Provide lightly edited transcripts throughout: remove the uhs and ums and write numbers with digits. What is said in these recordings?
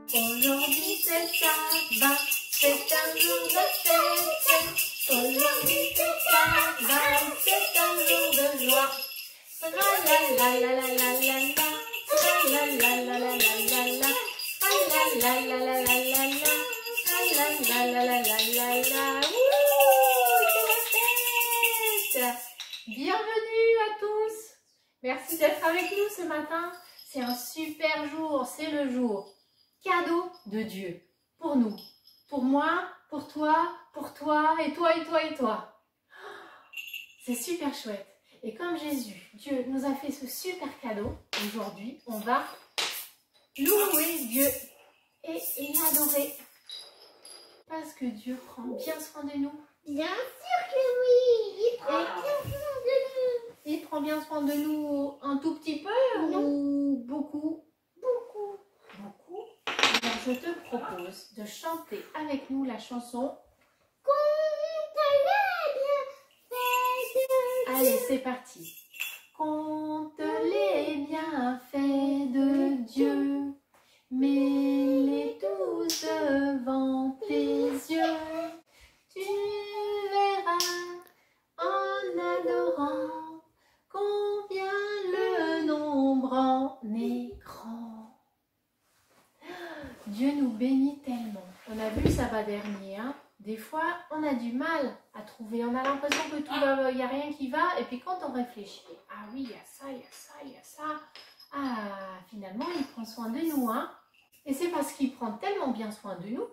Aujourd'hui c'est sabbat, c'est un jour de fête. Aujourd'hui c'est sabbat, c'est un jour de joie. La la la la la la la la, la la la la la la la, la la la la la la la, la la la la la la. C'est la fête! Bienvenue à tous. Merci d'être avec nous ce matin. C'est un super jour, c'est le jour cadeau de Dieu pour nous, pour moi, pour toi et toi et toi et toi. C'est super chouette. Et comme Jésus, Dieu nous a fait ce super cadeau, aujourd'hui, on va louer Dieu et l'adorer. Parce que Dieu prend bien soin de nous. Bien sûr que oui, il prend bien soin de nous. Il prend bien soin de nous un tout petit peu ou beaucoup? Beaucoup. Beaucoup. Alors je te propose de chanter avec nous la chanson. Compte les bienfaits de Dieu. Allez, c'est parti. Compte les bienfaits de Dieu, mets-les tous devant tes yeux. Tu verras en adorant combien le nombre en est grand. Dieu nous bénit tellement. On a vu ça va dernier, hein. Des fois, on a du mal à trouver. On a l'impression que tout va, il n'y a rien qui va. Et puis quand on réfléchit, ah oui, il y a ça, il y a ça, il y a ça. Ah, finalement, il prend soin de nous, hein. Et c'est parce qu'il prend tellement bien soin de nous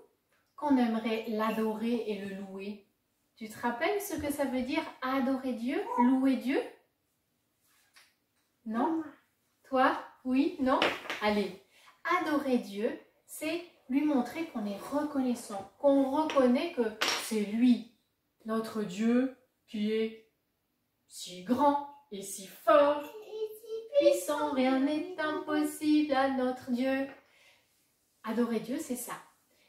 qu'on aimerait l'adorer et le louer. Tu te rappelles ce que ça veut dire adorer Dieu, louer Dieu? Non? Toi? Oui? Non? Allez, adorer Dieu, c'est lui montrer qu'on est reconnaissant, qu'on reconnaît que c'est lui, notre Dieu, qui est si grand et si fort, puissant, rien n'est impossible à notre Dieu. Adorer Dieu, c'est ça.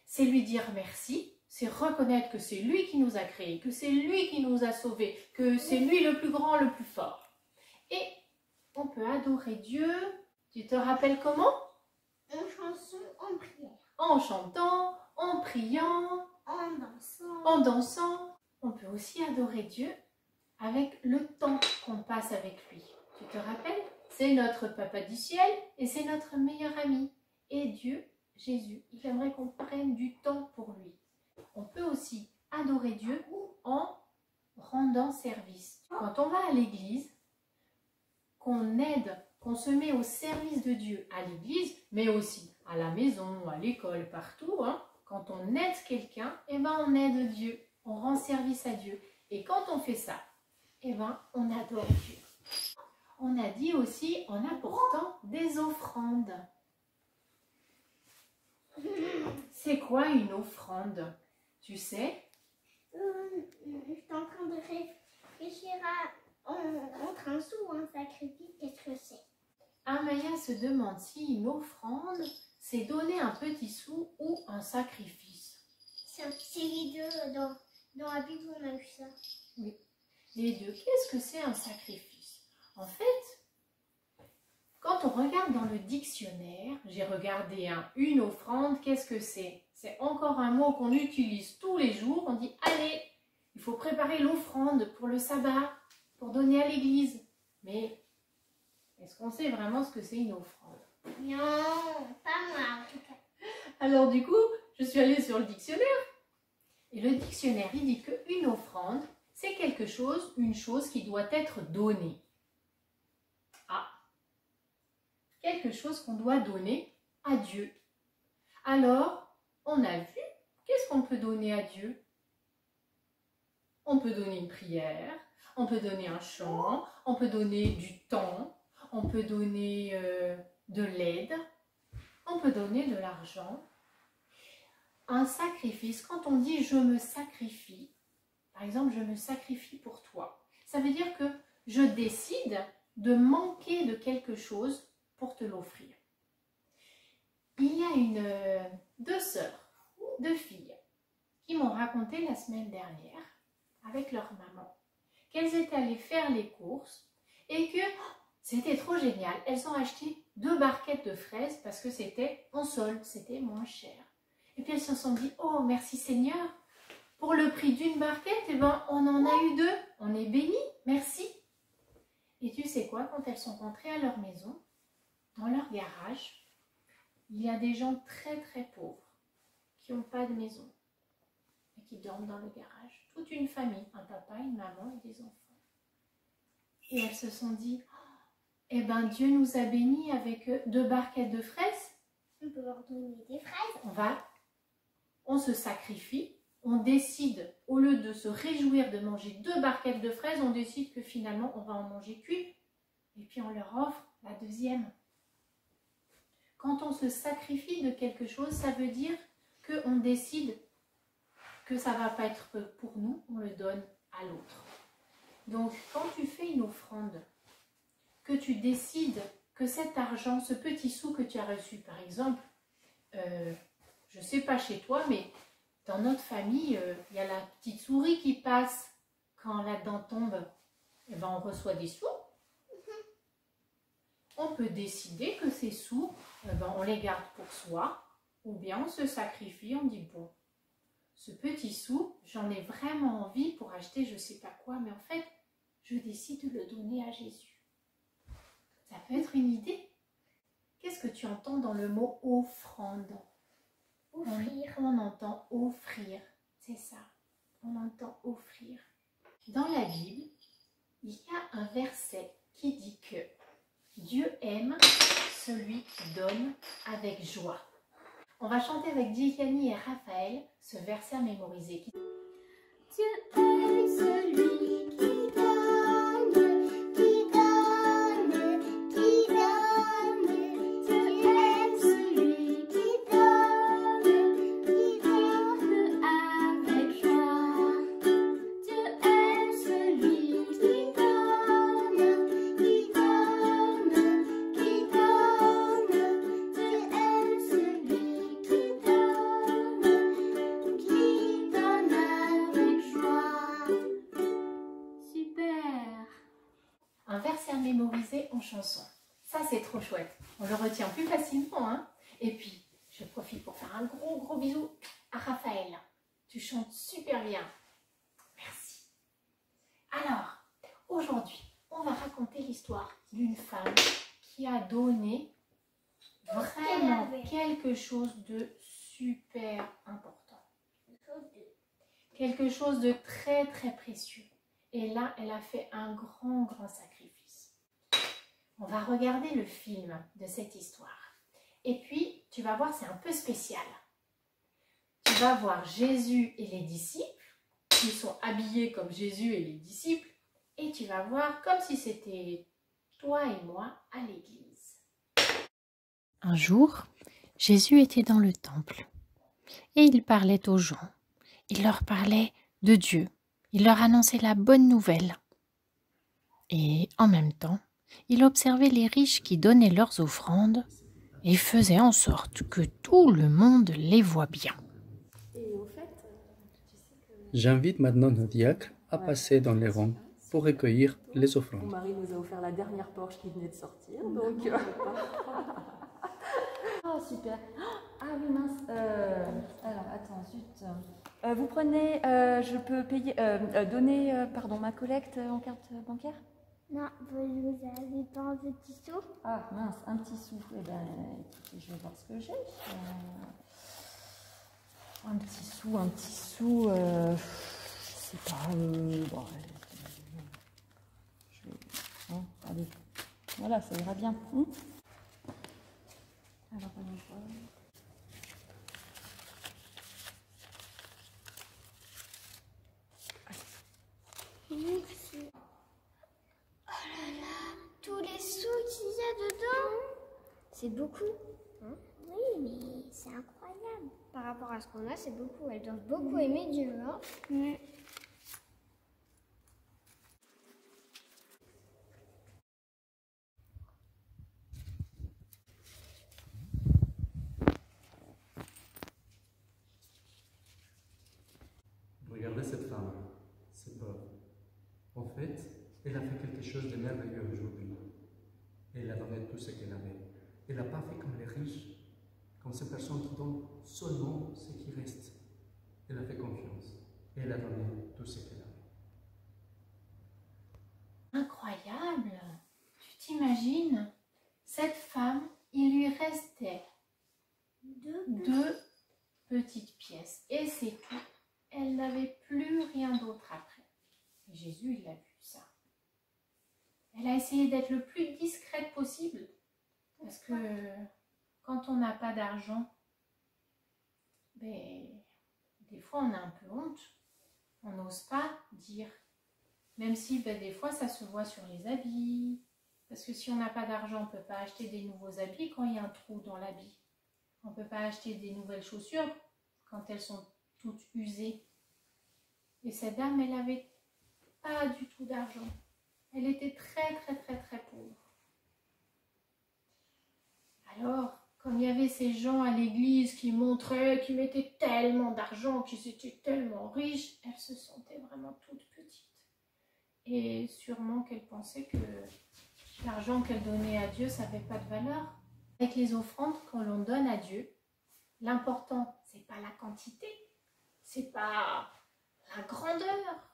C'est lui dire merci, c'est reconnaître que c'est lui qui nous a créés, que c'est lui qui nous a sauvés, que c'est lui le plus grand, le plus fort. Et on peut adorer Dieu, tu te rappelles comment? En chanson, en prière. En chantant, en priant, en dansant. On peut aussi adorer Dieu avec le temps qu'on passe avec lui. Tu te rappelles? C'est notre Papa du ciel et c'est notre meilleur ami. Et Dieu, Jésus, il aimerait qu'on prenne du temps pour lui. On peut aussi adorer Dieu en rendant service. Quand on va à l'église, qu'on aide, qu'on se met au service de Dieu à l'église, mais aussi à la maison, à l'école, partout, hein. Quand on aide quelqu'un, eh ben on aide Dieu, on rend service à Dieu. Et quand on fait ça, eh ben on adore Dieu. On a dit aussi en apportant des offrandes. C'est quoi une offrande? Tu sais? Je suis en train de réfléchir entre un sou ou un sacrifice, qu'est-ce que c'est? Amaya se demande si une offrande, c'est donner un petit sou ou un sacrifice. C'est les deux, dans la Bible on a vu ça. Oui, les deux. Qu'est-ce que c'est un sacrifice? En fait, quand on regarde dans le dictionnaire, j'ai regardé une offrande, qu'est-ce que c'est? C'est encore un mot qu'on utilise tous les jours. On dit, allez, il faut préparer l'offrande pour le sabbat, pour donner à l'église. Mais est-ce qu'on sait vraiment ce que c'est une offrande? Non, pas moi en tout cas. Alors du coup, je suis allée sur le dictionnaire. Et le dictionnaire, il dit qu'une offrande, c'est quelque chose, une chose qui doit être donnée. Ah, quelque chose qu'on doit donner à Dieu. Alors, on a vu, qu'est-ce qu'on peut donner à Dieu? On peut donner une prière, on peut donner un chant, on peut donner du temps, on peut donner de l'aide, on peut donner de l'argent. Un sacrifice, quand on dit « je me sacrifie », par exemple, je me sacrifie pour toi, ça veut dire que je décide de manquer de quelque chose pour te l'offrir. Il y a deux sœurs, deux filles, qui m'ont raconté la semaine dernière, avec leur maman, qu'elles étaient allées faire les courses et que c'était trop génial. Elles ont acheté 2 barquettes de fraises parce que c'était en solde, c'était moins cher. Et puis elles se sont dit, oh merci Seigneur, pour le prix d'une barquette, eh ben, on en a eu 2, on est bénis, merci. Et tu sais quoi, quand elles sont rentrées à leur maison, dans leur garage, il y a des gens très très pauvres qui n'ont pas de maison et qui dorment dans le garage. Toute une famille, un papa, une maman et des enfants. Et elles se sont dit, eh ben Dieu nous a bénis avec 2 barquettes de fraises. On peut leur donner des fraises. On se sacrifie, on décide, au lieu de se réjouir de manger 2 barquettes de fraises, on décide que finalement on va en manger qu'une. Et puis on leur offre la deuxième. Quand on se sacrifie de quelque chose, ça veut dire qu'on décide que ça ne va pas être pour nous, on le donne à l'autre. Donc quand tu fais une offrande, que tu décides que cet argent, ce petit sou que tu as reçu, par exemple, je ne sais pas chez toi, mais dans notre famille, il y a la petite souris qui passe quand la dent tombe, et ben on reçoit des sous. On peut décider que ces sous, on les garde pour soi, ou bien on se sacrifie, on dit bon, ce petit sou, j'en ai vraiment envie pour acheter je ne sais pas quoi, mais en fait, je décide de le donner à Jésus. Ça peut être une idée. Qu'est-ce que tu entends dans le mot offrande? Offrir. On entend offrir, c'est ça. On entend offrir. Dans la Bible, il y a un verset qui dit que Dieu aime celui qui donne avec joie. On va chanter avec Giovanni et Raphaël ce verset à mémoriser. Dieu aime celui qui donne, qui donne, qui donne. Dieu aime celui qui donne avec joie. Dieu aime celui qui donne, qui donne, qui donne. Dieu aime celui qui donne avec joie. Super. Un verset à mémoriser en chanson. Ça, c'est trop chouette. On le retient plus facilement, hein. Et puis, je profite pour faire un gros bisou à Raphaël. Tu chantes super bien. Merci. Alors, aujourd'hui, on va raconter l'histoire d'une femme qui a donné vraiment quelque chose de super important. Quelque chose de très précieux. Et là, elle a fait un grand sacrifice. On va regarder le film de cette histoire. Et puis, tu vas voir, c'est un peu spécial. Tu vas voir Jésus et les disciples, qui sont habillés comme Jésus et les disciples. Et tu vas voir comme si c'était toi et moi à l'église. Un jour, Jésus était dans le temple. Et il parlait aux gens. Il leur parlait de Dieu. Il leur annonçait la bonne nouvelle. Et en même temps, il observait les riches qui donnaient leurs offrandes et faisait en sorte que tout le monde les voit bien. J'invite maintenant nos diacres à passer dans les rangs pour recueillir les Mon offrandes. mari nous a offert la dernière Porsche qui venait de sortir, donc... Ah, super. Ah oui, mince. Alors, attends, zut. Vous prenez... je peux payer... donner, pardon, ma collecte en carte bancaire? Non, vous avez pas un petit sou? Ah, mince, un petit sou. Eh ben, écoutez, je vais voir ce que j'ai. Un petit sou, je sais pas... bon, je vais... Hein, allez. Voilà, ça ira bien. Alors, on va voir. Merci. Oh là là, tous les sous qu'il y a dedans. C'est beaucoup. Hein? Oui, mais c'est incroyable. Par rapport à ce qu'on a, c'est beaucoup. Elles doivent beaucoup aimer Dieu. Hein? Regardez cette femme, c'est pauvre. En fait, elle a fait quelque chose de merveilleux aujourd'hui. Elle a donné tout ce qu'elle avait. cette personne qui donne seulement ce qui reste. Elle a fait confiance et elle a donné tout ce qu'elle avait. Incroyable! Tu t'imagines, cette femme, il lui restait deux petites pièces et c'est tout. Elle n'avait plus rien d'autre après. Et Jésus, il a vu ça. Elle a essayé d'être le plus discrète possible parce que quand on n'a pas d'argent, ben, des fois on a un peu honte. On n'ose pas dire. Même si ben, des fois ça se voit sur les habits. Parce que si on n'a pas d'argent, on ne peut pas acheter des nouveaux habits quand il y a un trou dans l'habit. On ne peut pas acheter des nouvelles chaussures quand elles sont toutes usées. Et cette dame, elle n'avait pas du tout d'argent. Elle était très pauvre. Alors, comme il y avait ces gens à l'église qui montraient, qui mettaient tellement d'argent, qu'ils étaient tellement riches, elle se sentait vraiment toute petite. Et sûrement qu'elle pensait que l'argent qu'elle donnait à Dieu, ça n'avait pas de valeur. Avec les offrandes, quand l'on donne à Dieu, l'important, c'est pas la quantité, c'est pas la grandeur,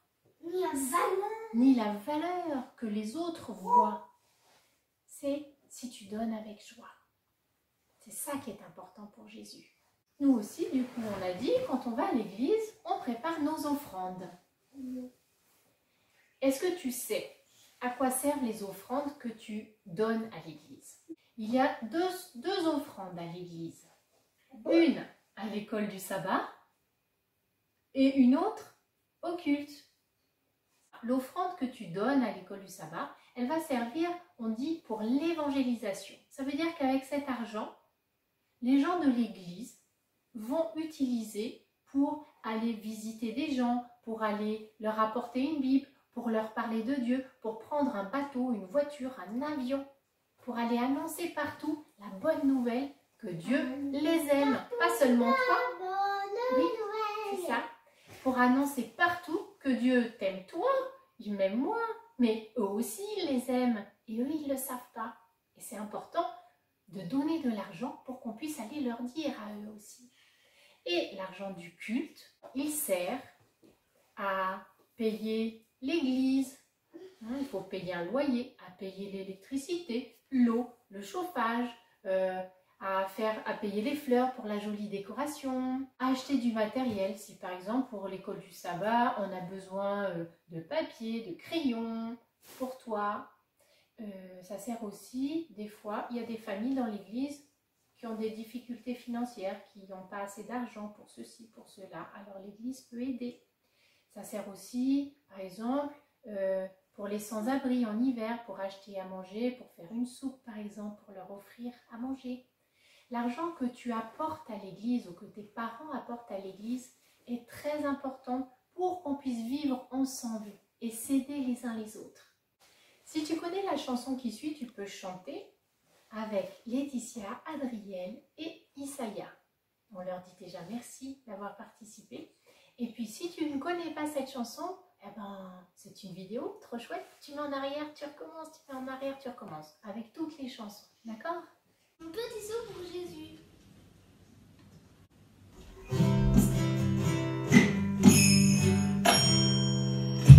ni la valeur que les autres voient. C'est si tu donnes avec joie. C'est ça qui est important pour Jésus. Nous aussi, du coup, on a dit, quand on va à l'église, on prépare nos offrandes. Est-ce que tu sais à quoi servent les offrandes que tu donnes à l'église? Il y a deux offrandes à l'église. Une à l'école du sabbat et une autre au culte. L'offrande que tu donnes à l'école du sabbat, elle va servir, on dit, pour l'évangélisation. Ça veut dire qu'avec cet argent, les gens de l'église vont utiliser pour aller visiter des gens, pour aller leur apporter une Bible, pour leur parler de Dieu, pour prendre un bateau, une voiture, un avion, pour aller annoncer partout la bonne nouvelle que Dieu les aime. Pas seulement toi, oui, c'est ça. Pour annoncer partout que Dieu t'aime toi, il m'aime moi, mais eux aussi ils les aiment et eux ils ne le savent pas. Et c'est important de donner de l'argent pour qu'on puisse aller leur dire à eux aussi. Et l'argent du culte, il sert à payer l'église. Il faut payer un loyer, à payer l'électricité, l'eau, le chauffage, à payer les fleurs pour la jolie décoration, à acheter du matériel. Si par exemple pour l'école du sabbat, on a besoin de papier, de crayons pour toi. Ça sert aussi, des fois, il y a des familles dans l'église qui ont des difficultés financières, qui n'ont pas assez d'argent pour ceci, pour cela. Alors l'église peut aider. Ça sert aussi, par exemple, pour les sans-abri en hiver, pour acheter à manger, pour faire une soupe par exemple, pour leur offrir à manger. L'argent que tu apportes à l'église ou que tes parents apportent à l'église est très important pour qu'on puisse vivre ensemble et s'aider les uns les autres. Si tu connais la chanson qui suit, tu peux chanter avec Laetitia, Adrienne et Isaya. On leur dit déjà merci d'avoir participé. Et puis si tu ne connais pas cette chanson, eh ben, c'est une vidéo trop chouette. Tu mets en arrière, tu recommences, tu mets en arrière, tu recommences. Avec toutes les chansons, d'accord? Un petit saut pour Jésus.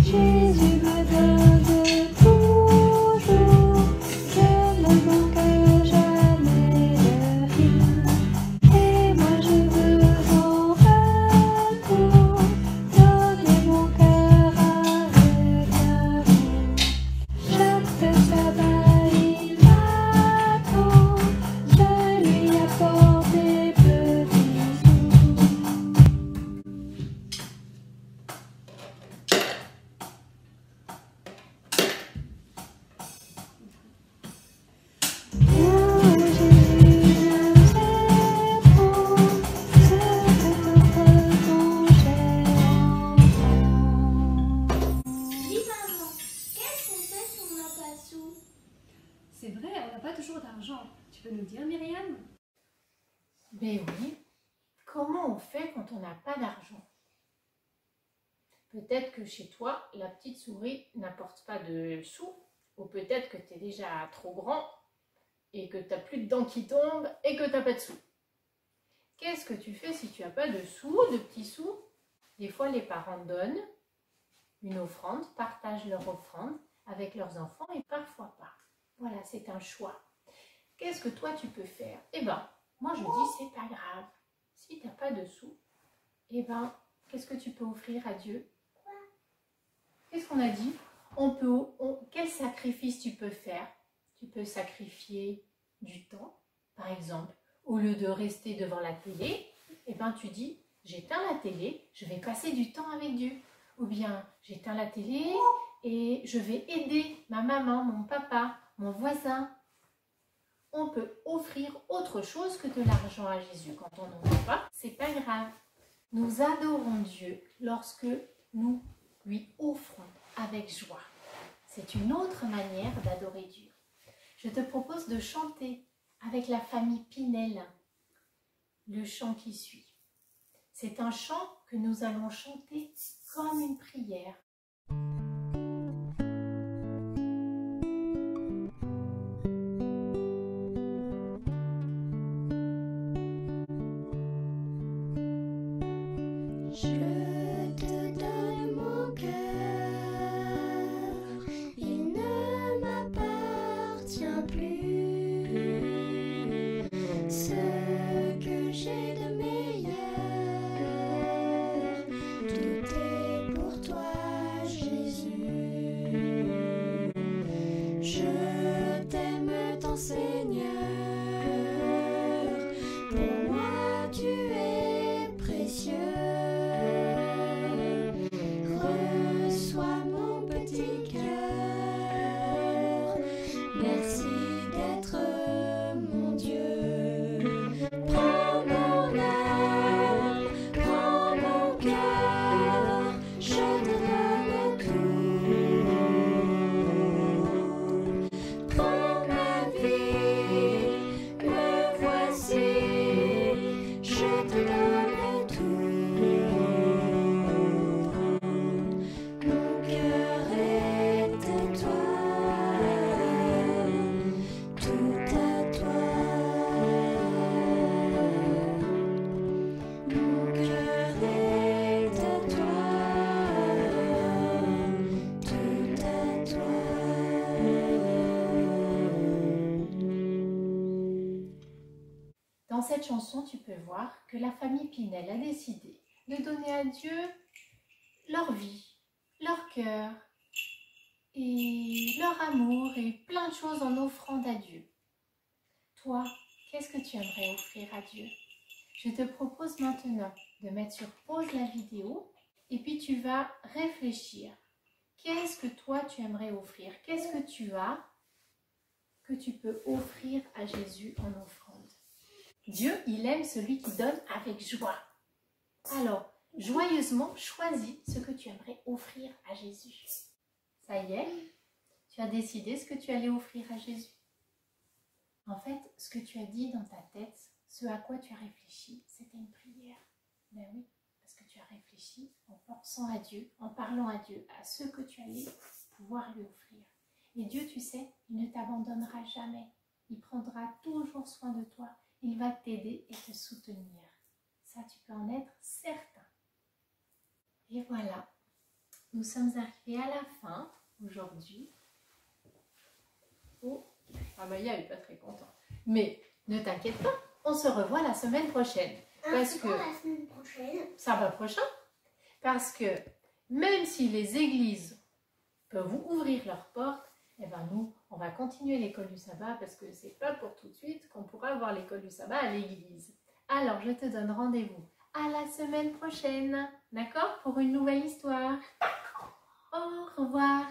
Jésus me donne toujours, je ne manque jamais de rien. Et moi je veux en retour donner mon cœur avec amour. Chaque sabbat il m'attend, je lui apporte des petits sous. Dis maman, qu'est-ce qu'on fait si on n'a pas de sous? C'est vrai, on n'a pas toujours d'argent. Tu peux nous dire, Myriam? Ben oui, comment on fait quand on n'a pas d'argent? Peut-être que chez toi, la petite souris n'apporte pas de sous, ou peut-être que tu es déjà trop grand et que tu n'as plus de dents qui tombent et que tu n'as pas de sous. qu'est-ce que tu fais si tu n'as pas de sous, de petits sous? Des fois, les parents donnent une offrande, partagent leur offrande avec leurs enfants et parfois pas. Voilà, c'est un choix. Qu'est-ce que toi, tu peux faire? Eh bien, moi, je dis, c'est pas grave. Si tu n'as pas de sous, eh bien, qu'est-ce que tu peux offrir à Dieu? Qu'est-ce qu'on a dit? Quel sacrifice tu peux faire? Tu peux sacrifier du temps, par exemple. Au lieu de rester devant la télé, eh ben, tu dis, j'éteins la télé, je vais passer du temps avec Dieu. Ou bien, j'éteins la télé et je vais aider ma maman, mon papa, mon voisin. On peut offrir autre chose que de l'argent à Jésus. Quand on n'en a pas, c'est pas grave. Nous adorons Dieu lorsque nous lui offrons avec joie. C'est une autre manière d'adorer Dieu. Je te propose de chanter avec la famille Pinel le chant qui suit. C'est un chant que nous allons chanter comme une prière. Je te donne mon cœur, il ne m'appartient plus. Ce que j'ai de meilleur, tout est pour toi, Jésus. Je t'aime tant, Seigneur, pour moi tu es précieux. Reçois mon petit cœur, merci d'être mon Dieu. Prends mon âme, prends mon cœur, je te donne tout. Prends ma vie, me voici, je te donne tout. Mon cœur est à toi, tout à toi. Mon cœur est à toi, tout à toi. Dans cette chanson, tu peux voir que la famille Pinel a décidé de donner à Dieu leur vie, leur cœur et leur amour et plein de choses en offrande à Dieu. Toi, qu'est-ce que tu aimerais offrir à Dieu? Je te propose maintenant de mettre sur pause la vidéo et puis tu vas réfléchir. Qu'est-ce que toi tu aimerais offrir? Qu'est-ce que tu as que tu peux offrir à Jésus en offrande? Dieu, il aime celui qui donne avec joie. Alors, joyeusement, choisis ce que tu aimerais offrir à Jésus. Ça y est, tu as décidé ce que tu allais offrir à Jésus. En fait, ce que tu as dit dans ta tête, ce à quoi tu as réfléchi, c'était une prière. Ben oui, parce que tu as réfléchi en pensant à Dieu, en parlant à Dieu, à ce que tu allais pouvoir lui offrir. Et Dieu, tu sais, il ne t'abandonnera jamais. Il prendra toujours soin de toi. Il va t'aider et te soutenir. Ça, tu peux en être certain. Et voilà, nous sommes arrivés à la fin aujourd'hui. Oh, Amaya n'est pas très contente. Mais ne t'inquiète pas, on se revoit la semaine prochaine. Parce que la semaine prochaine. Sabbat prochain. Parce que même si les églises peuvent ouvrir leurs portes, eh ben nous, on va continuer l'école du sabbat parce que c'est pas pour tout de suite qu'on pourra avoir l'école du sabbat à l'église. Alors, je te donne rendez-vous à la semaine prochaine, d'accord? Pour une nouvelle histoire. Au revoir.